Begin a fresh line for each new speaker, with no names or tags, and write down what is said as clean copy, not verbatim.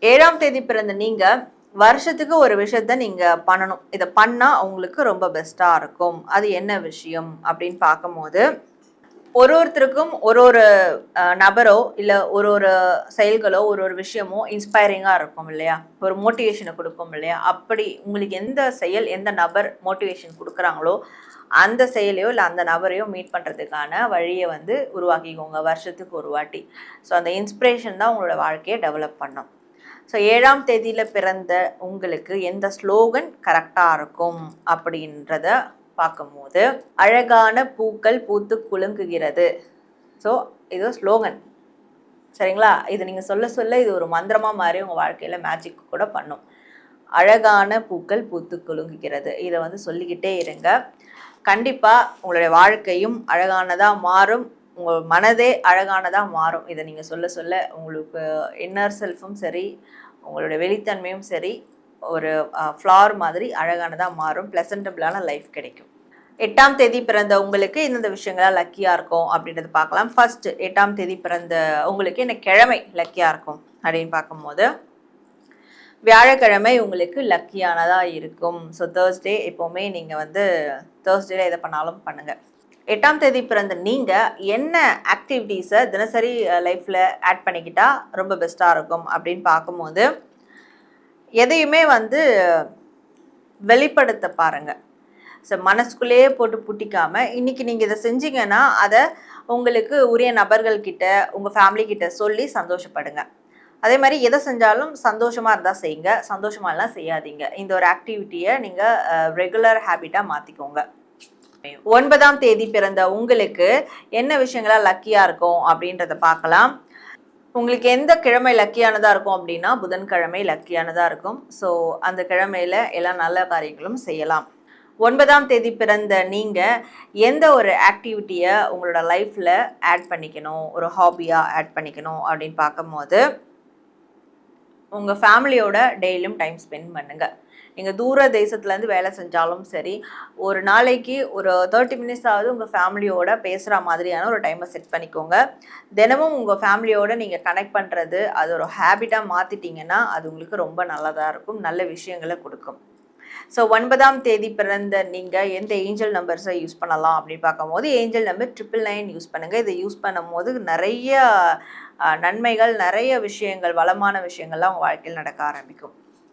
7ஆம் தேதி பிறந்த நீங்க வருஷத்துக்கு ஒரு விஷயத்த நீங்க பண்ணணும். இத பண்ணா உங்களுக்கு ரொம்ப பெஸ்ட்டா இருக்கும். அது என்ன விஷயம் அப்படின்னு பார்க்கும்போது, ஒருத்தருக்கும் ஒரு நபரோ, இல்ல ஒரு செயல்களோ, ஒரு விஷயமோ இன்ஸ்பைரிங்கா இருக்கும் இல்லையா? ஒரு மோட்டிவேஷன குடுக்கும் இல்லையா? அப்படி உங்களுக்கு எந்த செயல், எந்த நபர் மோட்டிவேஷன் குடுக்குறாங்களோ, அந்த செயலையோ, இல்ல அந்த நபரையோ மீட் பண்றதுக்கான வழிய வந்து உருவாக்கிக்கோங்க வருஷத்துக்கு ஒரு வாட்டி. ஸோ அந்த இன்ஸ்பிரேஷன் தான் உங்களோட வாழ்க்கைய டெவலப் பண்ணும். ஸோ 7ஆம் தேதியில பிறந்த உங்களுக்கு எந்த ஸ்லோகன் கரெக்டா இருக்கும் அப்படின்றத பார்க்கும்போது, அழகான பூக்கள் பூத்து குலுங்குகிறது. ஸோ இது ஸ்லோகன். சரிங்களா? இது நீங்க சொல்ல சொல்ல இது ஒரு மந்திரமா மாறி உங்க வாழ்க்கையில மேஜிக் கூட பண்ணும். அழகான பூக்கள் பூத்து குலுங்குகிறது. இத வந்து சொல்லிக்கிட்டே இருங்க. கண்டிப்பா உங்களுடைய வாழ்க்கையும் அழகானதா மாறும். உங்க மனதே அழகானதா மாறும். இத நீங்க சொல்ல சொல்ல உங்களுக்கு இன்னர் செல்ஃபும் சரி, உங்களுடைய வெளித்தன்மையும் சரி, ஒரு ஃப்ளவர் மாதிரி அழகானதா மாறும். பிளசன்டபிளான லைஃப் கிடைக்கும். 8ஆம் தேதி பிறந்த உங்களுக்கு எந்தெந்த விஷயங்கள்லாம் லக்கியா இருக்கும் அப்படின்றத பார்க்கலாம். ஃபர்ஸ்ட் 8ஆம் தேதி பிறந்த உங்களுக்கு என்ன கிழமை லக்கியா இருக்கும் அப்படின்னு பார்க்கும்போது, வியாழக்கிழமை உங்களுக்கு லக்கியானதா இருக்கும். ஸோ தேர்ஸ்டே எப்போவுமே நீங்க வந்து தேர்ஸ்டேல எதை பண்ணாலும் பண்ணுங்க. 8ஆம் தேதி பிறந்த நீங்க என்ன ஆக்டிவிட்டீஸை தினசரி லைஃப்ல ஆட் பண்ணிக்கிட்டா ரொம்ப பெஸ்டா இருக்கும் அப்படின்னு பார்க்கும்போது, எதையுமே வந்து வெளிப்படுத்த பாருங்க. ஸோ மனசுக்குள்ளேயே போட்டு பூட்டிக்காம இன்னைக்கு நீங்கள் இதை செஞ்சீங்கன்னா அதை உங்களுக்கு உரிய நபர்கள் கிட்ட உங்கள் ஃபேமிலி கிட்ட சொல்லி சந்தோஷப்படுங்க. அதே மாதிரி எதை செஞ்சாலும் சந்தோஷமாக இருந்தால் செய்யுங்க, சந்தோஷமாக எல்லாம் செய்யாதீங்க. இந்த ஒரு ஆக்டிவிட்டியை நீங்கள் ரெகுலர் ஹேபிட்டாக மாற்றிக்கோங்க. 9ஆம் தேதி பிறந்த உங்களுக்கு என்ன விஷயங்களாக லக்கியாக இருக்கும் அப்படின்றத பார்க்கலாம். உங்களுக்கு எந்த கிழமை லக்கியானதாக இருக்கும் அப்படின்னா புதன்கிழமை லக்கியானதாக இருக்கும். ஸோ அந்த கிழமையில் எல்லா நல்ல காரியங்களும் செய்யலாம். 9ஆம் தேதி பிறந்த நீங்கள் எந்த ஒரு ஆக்டிவிட்டியை உங்களோட லைஃப்பில் ஆட் பண்ணிக்கணும், ஒரு ஹாபியாக ஆட் பண்ணிக்கணும் அப்படின்னு பார்க்கும்போது, உங்கள் ஃபேமிலியோட டெய்லியும் டைம் ஸ்பெண்ட் பண்ணுங்கள். நீங்கள் தூர தேசத்துலேருந்து வேலை செஞ்சாலும் சரி, ஒரு நாளைக்கு ஒரு 30 மினிட்ஸ் ஆகுது உங்கள் ஃபேமிலியோட பேசுகிற மாதிரியான ஒரு டைமை செட் பண்ணிக்கோங்க. தினமும் உங்கள் ஃபேமிலியோட நீங்கள் கனெக்ட் பண்ணுறது அது ஒரு ஹேபிட்டாக மாற்றிட்டீங்கன்னா அது உங்களுக்கு ரொம்ப நல்லதாக இருக்கும், நல்ல விஷயங்களை கொடுக்கும். ஸோ 9ஆம் தேதி பிறந்த நீங்கள் எந்த ஏஞ்சல் நம்பர்ஸை யூஸ் பண்ணலாம் அப்படின்னு பார்க்கும்போது, ஏஞ்சல் நம்பர் 999 யூஸ் பண்ணுங்கள். இதை யூஸ் பண்ணும்போது நிறைய நன்மைகள், நிறைய விஷயங்கள், வளமான விஷயங்கள்லாம் உங்கள் வாழ்க்கையில் நடக்க ஆரம்பிக்கும்.